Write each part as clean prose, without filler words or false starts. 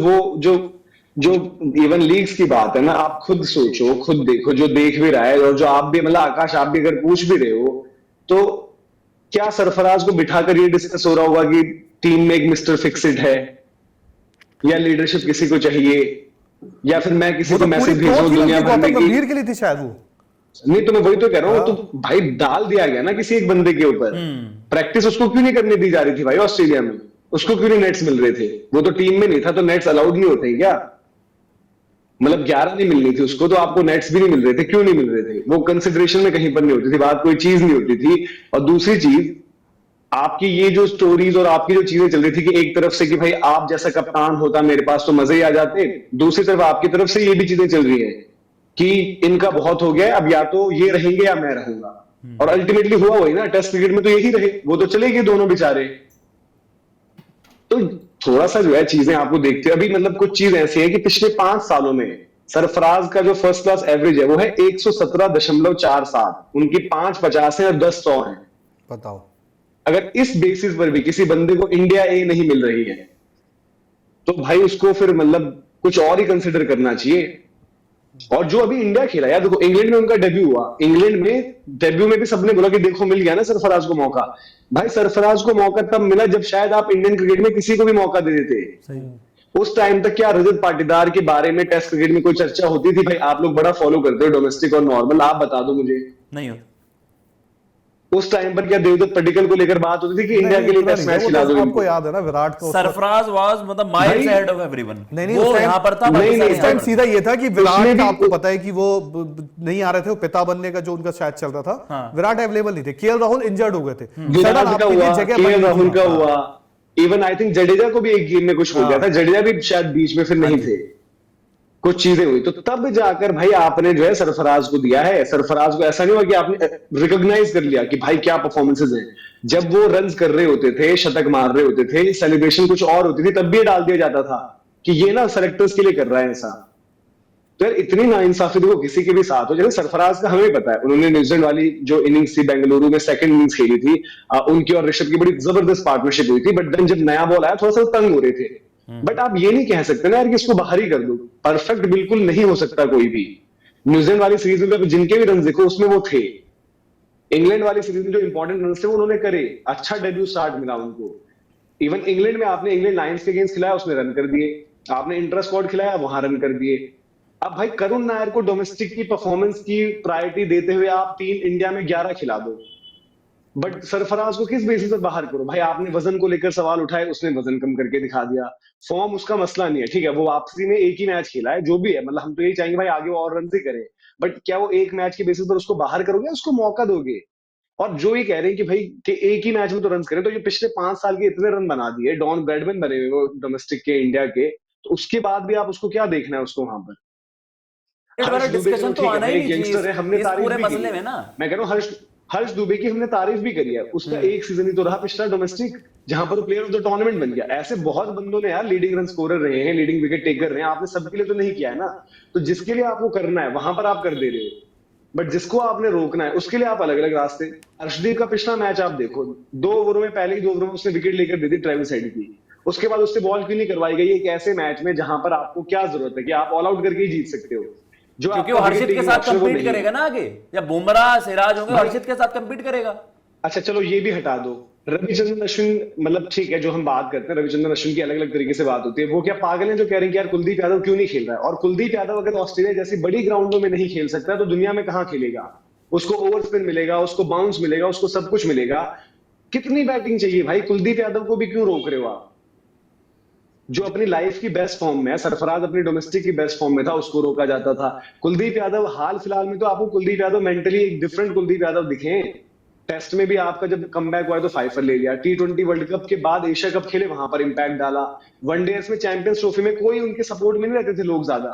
वो जो जो इवन लीग्स की बात है ना, आप खुद सोचो, खुद देखो, जो देख भी रहा है और जो आप भी, मतलब आकाश आप भी अगर पूछ भी रहे हो, तो क्या सरफराज को बिठाकर ये डिस्कस हो रहा होगा कि टीम में एक मिस्टर फिक्सिट है, या लीडरशिप किसी को चाहिए, या फिर मैं किसी वो को तो पूरी मैसेज भेज रहा प्रोच हूं ही दुनिया उनकी भर में गौतम कि, गंभीर के लिए थी शायद वो। नहीं तो मैं वही तो कह रहा हूँ, तो हाँ। भाई डाल दिया गया ना किसी एक बंदे के ऊपर। प्रैक्टिस उसको क्यों नहीं करने दी जा रही थी भाई ऑस्ट्रेलिया में? उसको क्यों नहीं नेट्स मिल रहे थे? वो तो टीम में नहीं था, तो नेट्स अलाउड नहीं होते क्या? मतलब 11 नहीं मिलनी थी उसको, तो आपको नेट्स भी नहीं मिल रहे थे, क्यों नहीं मिल रहे थे? वो कंसिडरेशन में कहीं पर नहीं होती थी बात, कोई चीज नहीं होती थी। और दूसरी चीज, आपकी ये जो स्टोरीज और आपकी जो चीजें चल रही थी कि एक तरफ से कि भाई आप जैसा कप्तान होता मेरे पास तो मजे ही आ जाते, दूसरी तरफ आपकी तरफ से ये भी चीजें चल रही है कि इनका बहुत हो गया है, अब या तो ये रहेंगे या मैं रहूंगा। और अल्टीमेटली हुआ वही ना, टेस्ट क्रिकेट में तो यही रहे, वो तो चले गए दोनों बेचारे। तो थोड़ा सा जो है चीजें आपको देखते हो अभी, मतलब कुछ चीज ऐसी है कि पिछले 5 सालों में सरफराज का जो फर्स्ट क्लास एवरेज है वो है 117.47, उनकी 5 50 है और 10 100 है। बताओ। अगर इस बेसिस पर भी किसी बंदे को इंडिया ए नहीं मिल रही है, तो भाई उसको फिर मतलब कुछ और ही कंसिडर करना चाहिए। और जो अभी इंडिया खेला यार, देखो इंग्लैंड में उनका डेब्यू हुआ, इंग्लैंड में डेब्यू में भी सबने बोला कि देखो मिल गया ना सरफराज को मौका। भाई सरफराज को मौका तब मिला जब शायद आप इंडियन क्रिकेट में किसी को भी मौका दे देते। सही। उस टाइम तक क्या रजत पाटीदार के बारे में टेस्ट क्रिकेट में कोई चर्चा होती थी? भाई आप लोग बड़ा फॉलो करते हो डोमेस्टिक और नॉर्मल, आप बता दो मुझे। नहीं हो। उस टाइम पर क्या देवदत्त पडिक्कल को लेकर बात होती थी कि इंडिया नहीं के लिए इतना टेस्ट नहीं था मैच वो खिला तो, दो आपको इनको? याद है ना विराट का सरफराज वाज मतलब माइल्स भाई अहेड ऑफ एवरीवन। नहीं वो उस टाइम यहाँ पर था, बाकी नहीं सारे नहीं उस यहाँ टाइम पर थे। सीधा ये था कि उसमें विराट भी का आपको पता है कि वो नहीं आ रहे थे, वो पिता बनने का जो उनका शायद चल रहा था। हाँ। विराट अवेलेबल नहीं थे, केएल राहुल इंजर्ड हो गए थे, सडन विराट का आपके लिए हुआ, जगह के बन रही राहुल थी। का हाँ। हुआ, इवन आई थिंक जडेजा को भी एक गेम में कुछ हो गया था, हाँ। जडेजा भी शायद बीच में फिर हाँ नहीं जी। थे, कुछ चीजें हुई, तो तब जाकर भाई आपने जो है सरफराज को दिया है। सरफराज को ऐसा नहीं हुआ कि आपने रिकॉग्नाइज कर लिया कि भाई क्या परफॉर्मेंसेज हैं। जब वो रन्स कर रहे होते थे, शतक मार रहे होते थे, सेलिब्रेशन कुछ और होती थी, तब भी ये डाल दिया जाता था कि ये ना सेलेक्टर्स के लिए कर रहा है ऐसा। तो यार इतनी नाइंसाफी देखो किसी के भी साथ हो, जैसे सरफराज का हमें पता है, उन्होंने न्यूजीलैंड वाली जो इनिंग्स थी बेंगलुरु में, सेकंड इनिंग्स खेली थी, उनकी और ऋषभ की बड़ी जबरदस्त पार्टनरशिप हुई थी, बट देन जब नया बॉल आया थोड़ा सा तंग हो रहे थे। बट आप ये नहीं कह सकते ना यार कि इसको बाहर ही कर दो, परफेक्ट बिल्कुल नहीं हो सकता कोई भी। न्यूजीलैंड वाली सीरीज में तो जिनके भी रन देखो उसमें वो थे, इंग्लैंड वाली सीरीज में जो इंपॉर्टेंट रन थे वो उन्होंने करे, अच्छा डेब्यू स्टार्ट मिला उनको। इवन इंग्लैंड में आपने इंग्लैंड लायंस के अगेंस्ट खिलाया, उसमें रन कर दिए, आपने इंटर स्क्वाड खिलाया, वहां रन कर दिए। अब भाई करुण नायर को डोमेस्टिक की परफॉर्मेंस की प्रायोरिटी देते हुए आप तीन, इंडिया में 11 खिला दो, बट सरफराज को किस बेसिस पर बाहर करो? भाई आपने वजन को लेकर सवाल उठाए, उसने वजन कम करके दिखा दिया। फॉर्म उसका मसला नहीं है, ठीक है, वो वापसी में एक ही मैच खेला है, जो भी है, मतलब हम तो यही चाहेंगे भाई आगे वो और रन ही करे। बट क्या वो एक मैच के बेसिस पर उसको बाहर करोगे, उसको मौका दोगे? और जो ये कह रहे हैं कि भाई कि एक ही मैच में तो रन करे, तो ये पिछले 5 साल के इतने रन बना दिए, डॉन ब्रैडमैन बने हुए वो डोमेस्टिक के इंडिया के, तो उसके बाद भी आप उसको क्या देखना है उसको वहां पर? वाला हर्ष दुबे, चलो डिस्कशन तो ठीक है आना भाई ही एक नहीं चाहिए यंगस्टर है, हमने इस तारीफ पूरे भी करी मसले है। में ना। मैं कह रहा हूँ हर्ष हर्ष दुबे की हमने तारीफ भी करी है, उसका एक सीजन ही तो रहा पिछला डोमेस्टिक, जहां पर प्लेयर ऑफ द टूर्नामेंट बन गया। ऐसे बहुत बंदों ने यार लीडिंग रन स्कोरर रहे हैं, लीडिंग विकेट टेकर रहे हैं, आपने सबके लिए तो नहीं किया है ना। तो जिसके लिए आपको करना है वहां पर आप कर दे रहे हो, बट जिसको आपने रोकना है उसके लिए आप अलग अलग रास्ते। अर्शदीप का पिछला मैच आप देखो, 2 ओवरों में, पहले ही 2 ओवरों में उसने विकेट लेकर दे दी ट्रेविस हेड की, उसके बाद उससे बॉल क्यों नहीं करवाई गई एक ऐसे मैच में जहां पर आपको क्या जरूरत है कि आप ऑल आउट करके ही जीत सकते हो, जो क्योंकि वो आपका विकेट हर्षित के टेकिंग साथ ऑप्शन है वो कंपीट नहीं है। करेगा ना आगे, या बुमराह सिराज होंगे, भाई हर्षित के साथ कंपीट करेगा। अच्छा चलो ये भी हटा दो, रविचंद्रन अश्विन, मतलब ठीक है, जो हम बात करते हैं रविचंद्रन अश्विन की अलग अलग तरीके से बात होती है, वो क्या पागल है जो कह रहे हैं कि यार कुलदीप यादव क्यों नहीं खेल रहा है? और कुलदीप यादव अगर ऑस्ट्रेलिया जैसी बड़ी ग्राउंडों में नहीं खेल सकता तो दुनिया में कहाँ खेलेगा? उसको ओवर स्पिन मिलेगा, उसको बाउंस मिलेगा, उसको सब कुछ मिलेगा। कितनी बैटिंग चाहिए भाई? कुलदीप यादव को भी क्यों रोक रहे हो आप, जो अपनी लाइफ की बेस्ट फॉर्म में है? सरफराज अपनी डोमेस्टिक की बेस्ट फॉर्म में था, उसको रोका जाता था। कुलदीप यादव हाल फिलहाल में तो आपको कुलदीप यादव मेंटली एक डिफरेंट कुलदीप यादव दिखे। टेस्ट में भी आपका जब कमबैक हुआ तो फाइफर ले लिया, T20 वर्ल्ड कप के बाद एशिया कप खेले, वहां पर इंपैक्ट डाला। वनडे में चैंपियंस ट्रॉफी में कोई उनके सपोर्ट में नहीं रहते थे लोग ज्यादा,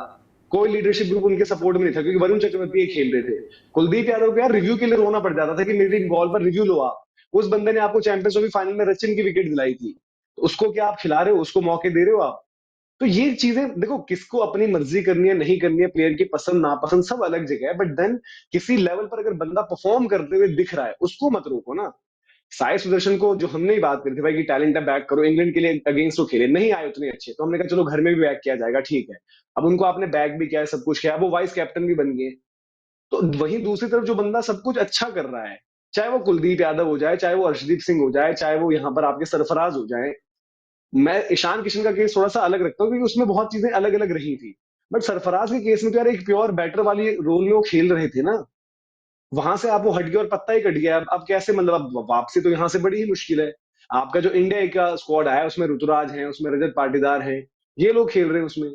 कोई लीडरशिप ग्रुप उनके सपोर्ट में नहीं था, क्योंकि वरुण चक्रवर्ती ये खेल रहे थे। कुलदीप यादव को यार रिव्यू के लिए रोना पड़ जाता था कि मेरी बॉल पर रिव्यू लो आप। उस बंदे ने आपको चैंपियंस ट्रॉफी फाइनल में रचिन की विकेट दिलाई थी, तो उसको क्या आप खिला रहे हो? उसको मौके दे रहे हो आप? तो ये चीजें देखो, किसको अपनी मर्जी करनी है नहीं करनी है, प्लेयर की पसंद नापसंद सब अलग जगह है, बट देन किसी लेवल पर अगर बंदा परफॉर्म करते हुए दिख रहा है उसको मत रोको ना। साई सुदर्शन को जो हमने ही बात करी थी भाई कि टैलेंट है, बैक करो, इंग्लैंड के लिए अगेंस्ट वो खेले, नहीं आए उतने अच्छे, तो हमने कहा चलो घर में भी बैक किया जाएगा, ठीक है। अब उनको आपने बैक भी किया है, सब कुछ किया, अब वो वाइस कैप्टन भी बन गए। तो वहीं दूसरी तरफ जो बंदा सब कुछ अच्छा कर रहा है, चाहे वो कुलदीप यादव हो जाए, चाहे वो अर्शदीप सिंह हो जाए, चाहे वो यहाँ पर आपके सरफराज हो जाए। मैं ईशान किशन का केस थोड़ा सा अलग रखता हूँ क्योंकि उसमें बहुत चीजें अलग अलग रही थी, बट सरफराज के केस में तो यार एक प्योर बैटर वाली रोल में वो खेल रहे थे ना। वहां से आप वो हट गए और पत्ता ही कट गया। अब कैसे, मतलब अब वापसी तो यहाँ से बड़ी ही मुश्किल है। आपका जो इंडिया का स्क्वाड आया उसमें ऋतुराज है, उसमें रजत पाटीदार है, ये लोग खेल रहे हैं उसमें।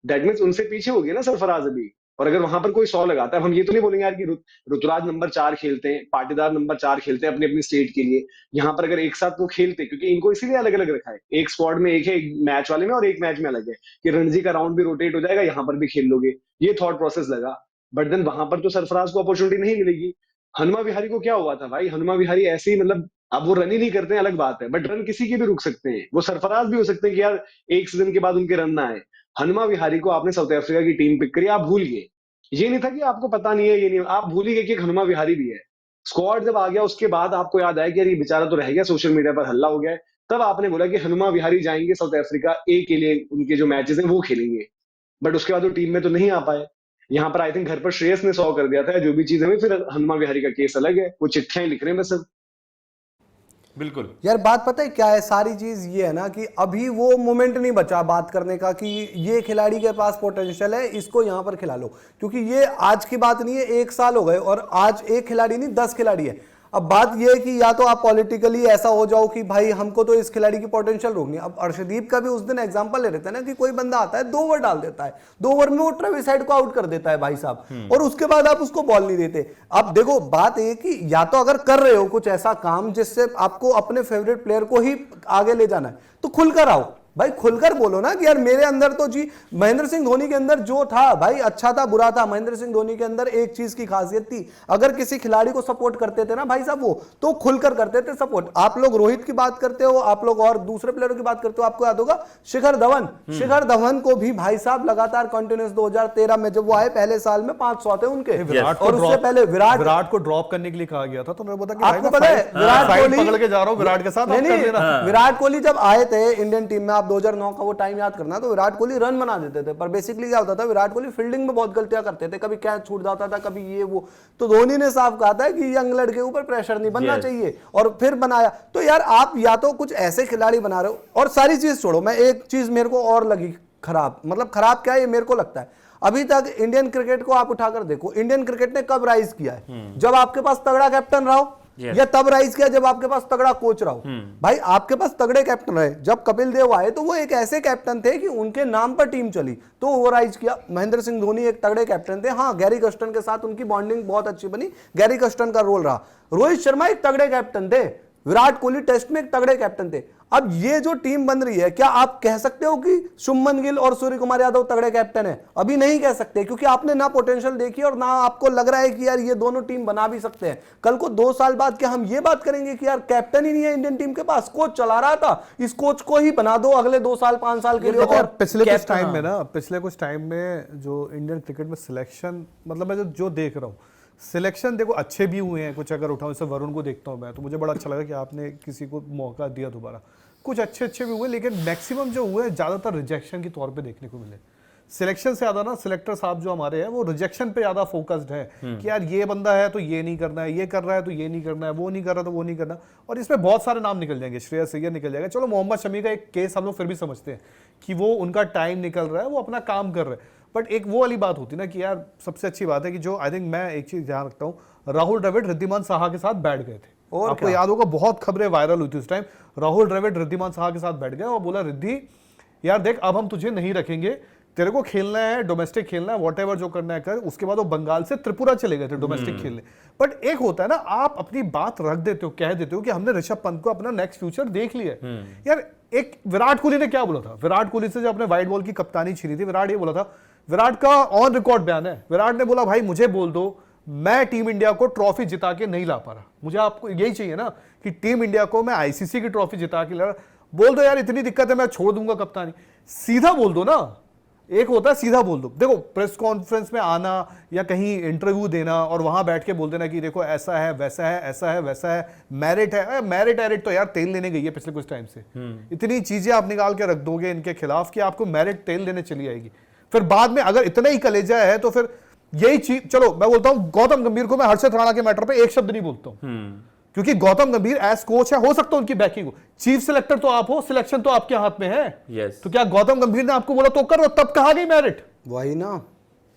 दैट मीन्स उनसे पीछे हो गए ना सरफराज अभी। और अगर वहां पर कोई 100 लगाता है, हम ये तो नहीं बोलेंगे यार कि ऋतुराज नंबर 4 खेलते हैं, पाटीदार नंबर 4 खेलते हैं अपनी अपनी स्टेट के लिए। यहाँ पर अगर एक साथ वो खेलते, क्योंकि इनको इसीलिए अलग अलग रखा है, एक स्क्वाड में एक है, एक मैच वाले में और एक मैच में अलग है, कि रणजी का राउंड भी रोटेट हो जाएगा, यहाँ पर भी खेल लोगे, ये थॉट प्रोसेस लगा। बट देन वहां पर तो सरफराज को अपॉर्चुनिटी नहीं मिलेगी। हनुमा विहारी को क्या हुआ था भाई, हनुमा विहारी ऐसे ही, मतलब अब वो रन ही नहीं करते हैं अलग बात है, बट रन किसी के भी रुक सकते हैं, वो सरफराज भी हो सकते हैं कि यार एक सीजन के बाद उनके रन ना आए। हनुमा विहारी को आपने साउथ अफ्रीका की टीम पिक करी, आप भूल गए। ये नहीं था कि आपको पता नहीं है, ये नहीं, आप भूल ही गए कि एक हनुमा विहारी भी है। स्क्वाड जब आ गया उसके बाद आपको याद आया कि यार ये बेचारा तो रह गया, सोशल मीडिया पर हल्ला हो गया है, तब आपने बोला कि हनुमा विहारी जाएंगे साउथ अफ्रीका ए के लिए, उनके जो मैचेस हैं वो खेलेंगे। बट उसके बाद वो टीम में तो नहीं आ पाए। यहाँ पर आई थिंक घर पर श्रेयस ने 100 कर दिया था, जो भी चीज है, फिर हनुमा विहारी का केस अलग है, वो चिट्ठियां ही लिख रहे हैं बस अब। बिल्कुल यार बात पता है क्या है, सारी चीज ये है ना कि अभी वो मोमेंट नहीं बचा बात करने का कि ये खिलाड़ी के पास पोटेंशियल है, इसको यहां पर खिला लो, क्योंकि ये आज की बात नहीं है, 1 साल हो गए और आज एक खिलाड़ी नहीं 10 खिलाड़ी है। अब बात ये है कि या तो आप पॉलिटिकली ऐसा हो जाओ कि भाई हमको तो इस खिलाड़ी की पोटेंशियल रोकनी है। अब अर्शदीप का भी उस दिन एग्जांपल ले लेते हैं ना कि कोई बंदा आता है 2 ओवर डाल देता है, 2 ओवर में वो ट्रेविस हेड को आउट कर देता है भाई साहब, और उसके बाद आप उसको बॉल नहीं देते। अब देखो बात ये कि या तो अगर कर रहे हो कुछ ऐसा काम जिससे आपको अपने फेवरेट प्लेयर को ही आगे ले जाना है, तो खुलकर आओ भाई, खुलकर बोलो ना कि यार मेरे अंदर तो जी महेंद्र सिंह धोनी के अंदर जो था भाई, अच्छा था बुरा था, महेंद्र सिंह धोनी के अंदर एक चीज की खासियत थी, अगर किसी खिलाड़ी को सपोर्ट करते थे ना भाई साहब वो तो खुलकर करते थे सपोर्ट। आप लोग रोहित की बात करते हो, आप लोग और दूसरे प्लेयरों की बात करते हो, आपको याद होगा शिखर धवन को भी भाई साहब लगातार कंटिन्यूस 2013 में जब वो आए पहले साल में 500 थे उनके, और उससे पहले विराट को ड्रॉप करने के लिए कहा गया था। तो मैं बोला आपको पता है विराट कोहली पकड़ के जा रहा हूं विराट के साथ, विराट कोहली जब आए थे इंडियन टीम में, 2009 का वो टाइम याद करना, तो विराट कोहली रन बना देते थे, पर बेसिकली क्या होता था विराट कोहली फील्डिंग में बहुत गलतियां करते थे, कभी कैच छूट जाता था, कभी ये वो। तो धोनी ने साफ कहा था कि यंग लड़के के ऊपर प्रेशर नहीं बनना चाहिए, और फिर बनाया। तो यार आप या तो कुछ ऐसे खिलाड़ी बना रहे हो, और सारी चीज छोड़ो, मैं एक चीज मेरे को और लगी खराब, मतलब खराब क्या है ये मेरे को लगता है, अभी तक इंडियन क्रिकेट को आप उठाकर देखो, इंडियन क्रिकेट ने कब राइज किया है, जब आपके पास तगड़ा कैप्टन रहा हो, या तब राइज किया जब आपके पास तगड़ा कोच रहा हो। भाई आपके पास तगड़े कैप्टन रहे, जब कपिल देव आए तो वो एक ऐसे कैप्टन थे कि उनके नाम पर टीम चली, तो वो राइज किया। महेंद्र सिंह धोनी एक तगड़े कैप्टन थे, हाँ गैरी कर्स्टन के साथ उनकी बॉन्डिंग बहुत अच्छी बनी, गैरी कर्स्टन का रोल रहा। रोहित शर्मा एक तगड़े कैप्टन थे, विराट कोहली टेस्ट में एक तगड़े कैप्टन थे। अब ये जो टीम बन रही है, क्या आप कह सकते हो कि शुभमन गिल और सूर्य कुमार यादव तगड़े कैप्टन है? अभी नहीं कह सकते, क्योंकि आपने ना पोटेंशियल देखी और ना आपको लग रहा है कि यार ये दोनों टीम बना भी सकते हैं। कल को 2 साल बाद क्या हम ये बात करेंगे कि यार कैप्टन ही नहीं है इंडियन टीम के पास, कोच चला रहा था, इस कोच को ही बना दो अगले 2 साल 5 साल के लिए। और पिछले कुछ टाइम में जो इंडियन क्रिकेट में सिलेक्शन, मतलब मैं जो देख रहा हूँ सिलेक्शन, देखो अच्छे भी हुए हैं कुछ, अगर उठाऊं जैसे वरुण को देखता हूं मैं, तो मुझे बड़ा अच्छा लगा कि आपने किसी को मौका दिया दोबारा, कुछ अच्छे भी हुए, लेकिन मैक्सिमम जो हुए ज़्यादातर रिजेक्शन के तौर पे देखने को मिले। सिलेक्शन से ज़्यादा ना सिलेक्टर साहब जो हमारे हैं वो रिजेक्शन पे ज़्यादा फोकस्ड है कि यार ये बंदा है तो ये नहीं करना है, ये कर रहा है तो ये नहीं करना है, वो नहीं कर रहा तो वो नहीं करना, और इसमें बहुत सारे नाम निकल जाएंगे, श्रेयस अय्यर निकल जाएगा, चलो मोहम्मद शमी का एक केस हम लोग फिर भी समझते हैं कि वो उनका टाइम निकल रहा है, वो अपना काम कर रहे हैं, बट एक वो वाली बात होती है ना कि यार सबसे अच्छी बात है कि जो आई थिंक मैं एक चीज़ ध्यान रखता हूँ, राहुल द्रविड़ रिद्धिमान साहा के साथ बैठ गए थे, और आपको याद होगा बहुत खबरें वायरल हुई थी उस टाइम, राहुल द्रविड़ रिद्धिमान साहा के साथ बैठ गए और बोला रिद्धि यार देख अब हम तुझे नहीं रखेंगे, तेरे को खेलना है डोमेस्टिक खेलना है, व्हाटएवर जो करना है कर। उसके बाद वो बंगाल से त्रिपुरा चले गए थे डोमेस्टिक खेलने। बट एक होता है ना, आप अपनी बात रख देते हो, कह देते हो कि हमने ऋषभ पंत को अपना नेक्स्ट फ्यूचर देख लिया है। यार एक विराट कोहली ने क्या बोला था, विराट कोहली से जब अपने व्हाइट बॉल की कप्तानी छीनी थी, विराट ये बोला था, विराट का ऑन रिकॉर्ड बयान है, विराट ने बोला भाई मुझे बोल दो मैं टीम इंडिया को ट्रॉफी जिता के नहीं ला पा रहा, मुझे आपको यही चाहिए ना कि टीम इंडिया को मैं आईसीसी की ट्रॉफी जिता के ला, बोल दो यार इतनी दिक्कत है मैं छोड़ दूंगा कप्तानी, सीधा बोल दो ना। एक होता है सीधा बोल दो, देखो प्रेस कॉन्फ्रेंस में आना या कहीं इंटरव्यू देना और वहां बैठ के बोल देना कि देखो ऐसा है वैसा है ऐसा है वैसा है, मेरिट है, मेरिट एरिट तो यार तेल लेने गई है पिछले कुछ टाइम से। इतनी चीजें आप निकाल के रख दोगे इनके खिलाफ कि आपको मेरिट तेल लेने चली आएगी। फिर बाद में अगर इतना ही कलेजा है तो फिर यही चीज, चलो मैं बोलता हूं गौतम गंभीर को मैं हर्षित राणा के मैटर पे एक शब्द नहीं बोलता हूं, क्योंकि गौतम गंभीर एज कोच है, हो सकता है उनकी बैकिंग हो, चीफ सिलेक्टर तो आप हो, सिलेक्शन तो आपके हाथ में है। Yes. तो क्या गौतम गंभीर ने आपको बोला तो करो, तब कहा गई मेरिट? वही ना,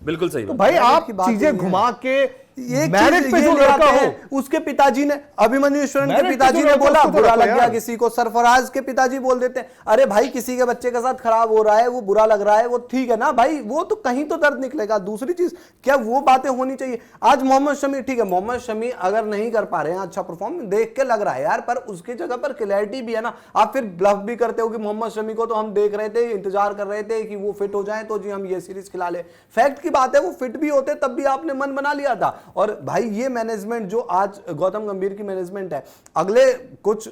बिल्कुल सही तो बात। भाई मेरिट आप की बात चीजें नहीं है। घुमा के एक मेरिट चीज पे ये जो ले आते लड़का हैं, हो, उसके पिताजी ने, अभिमन्यु ईश्वरन के मेरिट पे पिताजी जो ने लड़का बोला, उसको तो बुरा रखो लग गया यार। किसी को, सरफराज के पिताजी बोल देते हैं अरे भाई किसी के बच्चे के साथ खराब हो रहा है, वो बुरा लग रहा है, वो ठीक है ना भाई, वो तो कहीं तो दर्द निकलेगा। दूसरी चीज क्या वो बातें होनी चाहिए? आज मोहम्मद शमी, ठीक है मोहम्मद शमी अगर नहीं कर पा रहे हैं अच्छा परफॉर्म, देख के लग रहा है यार, पर उसकी जगह पर क्लैरिटी भी है ना। आप फिर ब्लफ भी करते हो कि मोहम्मद शमी को तो हम देख रहे थे, इंतजार कर रहे थे कि वो फिट हो जाए तो जी हम ये सीरीज खिला ले। फैक्ट की बात है वो फिट भी होते तब भी आपने मन बना लिया था। और भाई ये मैनेजमेंट जो आज गौतम गंभीर की मैनेजमेंट है, अगले कुछ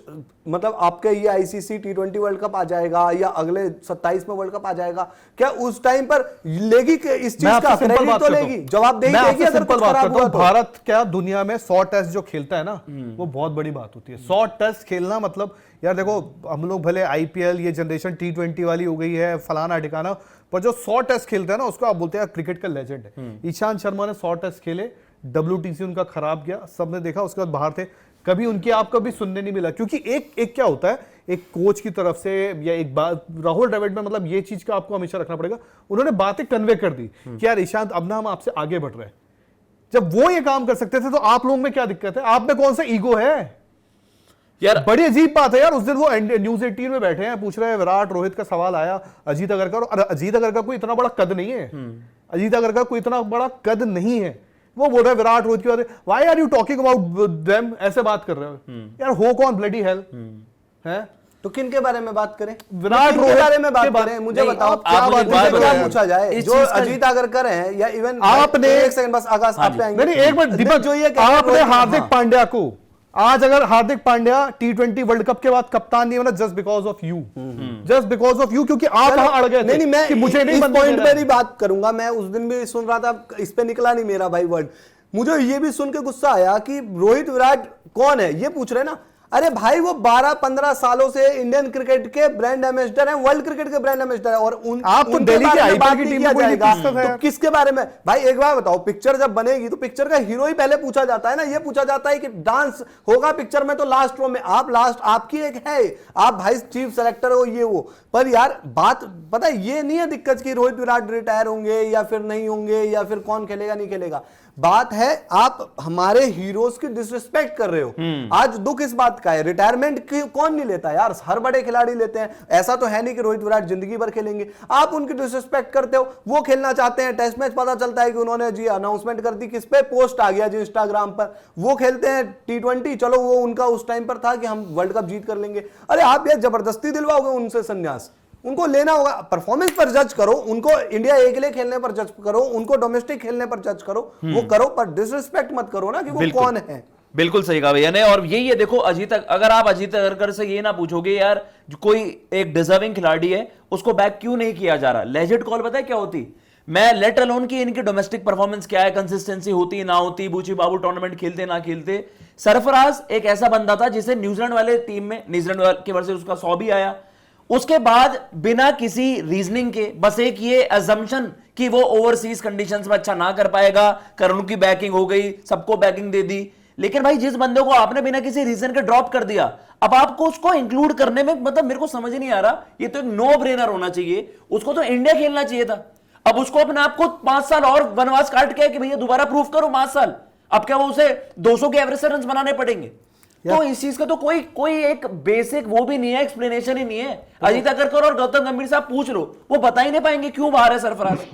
मतलब आपके ये आईसीसी T20 वर्ल्ड कप आ जाएगा या अगले 27 में वर्ल्ड कप आ जाएगा, क्या उस टाइम पर लेगी इस चीज का क्रेडिट? तो लेगी, जवाबदेही देगी अगर कुछ खराब हुआ तो। भारत क्या दुनिया में 100 टेस्ट जो खेलता है ना, वो बहुत बड़ी बात होती है। 100 टेस्ट खेलना मतलब यार देखो, हम लोग भले आईपीएल ये जनरेशन T20 वाली हो गई है फलाना ठिकाना, पर जो 100 टेस्ट खेलता है ना उसको आप बोलते हैं क्रिकेट का लेजेंड है। ईशांत शर्मा ने 100 टेस्ट खेले, WTC उनका खराब गया, सबने देखा, उसके बाद बाहर थे, कभी उनकी आपको भी सुनने नहीं मिला। क्योंकि एक क्या होता है, एक कोच की तरफ से या एक बात, राहुल द्रविड़ में मतलब ये चीज का आपको हमेशा रखना पड़ेगा, उन्होंने बातें कन्वे कर दी कि यार ईशांत अब ना हम आपसे आगे बढ़ रहे हैं। जब वो ये काम कर सकते थे तो आप लोगों में क्या दिक्कत है? आप में कौन सा ईगो है यार? बड़ी अजीब बात है यार। उस दिन वो न्यूज 18 में बैठे हैं, पूछ रहे हैं विराट रोहित का सवाल आया, अजीत अगरकर, और अजीत अगरकर कोई इतना बड़ा कद नहीं है, अजीत अगरकर कोई इतना बड़ा कद नहीं है। वो बोल रहे हैं विराट रोहित की बात, why are you talking about them, ऐसे बात कर रहे हो यार, हो कौन ब्लडी हेल है? तो किन के बारे में बात करें? विराट किन के बारे में बात करें? मुझे बताओ क्या बात क्या पूछा जाए? जो अजीत अगरकर हैं या इवन आपने, एक सेकंड बस आकाश आप पे आएंगे। नहीं एक मिनट दीपक, जो ये आपने हार्दिक पांड्या को, आज अगर Hardik Pandya T20 world cup के बाद कप्तान नहीं बना, just because of you, just because of you, क्योंकि आप वहां अड़ गए थे। नहीं मैं कि मुझे नहीं इस बनने पॉइंट देना। पे ही बात करूंगा। मैं उस दिन भी सुन रहा था, इस पे निकला नहीं मेरा भाई वर्ड। मुझे ये भी सुन के गुस्सा आया कि रोहित विराट कौन है ये पूछ रहे ना। अरे भाई वो 12-15 सालों से इंडियन क्रिकेट के ब्रांड एम्बेसडर हैं, वर्ल्ड क्रिकेट के ब्रांड एम्बेसडर हैं, और आप तो दिल्ली के आईपीएल की टीम में कोई नहीं पूछ सकता है। तो किसके बारे में भाई? एक बार बताओ, पिक्चर जब बनेगी तो पिक्चर का हीरो ही पहले पूछा जाता है ना। ये पूछा जाता है कि डांस होगा पिक्चर में तो लास्ट रो में आप, लास्ट आपकी एक है, आप भाई चीफ सेलेक्टर हो ये वो। पर यार बात पता है ये नहीं है दिक्कत की रोहित विराट रिटायर होंगे या फिर नहीं होंगे या फिर कौन खेलेगा नहीं खेलेगा। बात है आप हमारे हीरोज की डिसरिस्पेक्ट कर रहे हो। आज दुख इस बात का है, रिटायरमेंट कौन नहीं लेता यार, हर बड़े खिलाड़ी लेते हैं। ऐसा तो है नहीं कि रोहित विराट जिंदगी भर खेलेंगे। आप उनकी डिसरिस्पेक्ट करते हो। वो खेलना चाहते हैं टेस्ट मैच, पता चलता है कि उन्होंने जी अनाउंसमेंट कर दी, किस पे पोस्ट आ गया जी इंस्टाग्राम पर। वो खेलते हैं T20, चलो वो उनका उस टाइम पर था कि हम वर्ल्ड कप जीत कर लेंगे। अरे आप यार जबरदस्ती दिलवाओगे उनसे संन्यास? उनको लेना होगा, परफॉर्मेंस पर जज करो, उनको इंडिया ए के लिए खेलने पर जज करो, उनको डोमेस्टिक खेलने पर जज करो, वो करो, पर डिसरिस्पेक्ट मत करो ना कि वो कौन है। बिल्कुल सही कहा भैया ने। और यही है देखो, अगर आप अजीत अगरकर से ये ना पूछोगे यार कोई एक डिजर्विंग खिलाड़ी है उसको बैक क्यों नहीं किया जा रहा, लेजेंड कॉल पता है क्या होती? मैं लेट अलोन की इनकी डोमेस्टिक परफॉर्मेंस क्या है, कंसिस्टेंसी होती ना होती, बूची बाबू टूर्नामेंट खेलते ना खेलते। सरफराज एक ऐसा बंदा था जिसे न्यूजीलैंड वाले टीम में, न्यूजीलैंड के वर्सेस उसका 100 भी आया, उसके बाद बिना किसी रीजनिंग के बस एक ये अजम्पशन कि वो ओवरसीज कंडीशंस में अच्छा ना कर पाएगा, करुण की बैकिंग हो गई, सबको बैकिंग दे दी। लेकिन भाई जिस बंदे को आपने बिना किसी रीजन के ड्रॉप कर दिया, अब आपको उसको इंक्लूड करने में मतलब मेरे को समझ नहीं आ रहा। ये तो एक नो ब्रेनर होना चाहिए, उसको तो इंडिया खेलना चाहिए था। अब उसको अपने आप को 5 साल और वनवास काट के कि भैया दोबारा प्रूफ करो 5 साल, अब क्या वो उसे 200 के एवरेज से रन बनाने पड़ेंगे? तो इस चीज का तो कोई एक बेसिक वो भी नहीं है, एक्सप्लेनेशन ही नहीं है। अजीत अगरकर और गौतम गंभीर से आप पूछ लो, वो बता ही नहीं पाएंगे क्यों बाहर है सरफराज।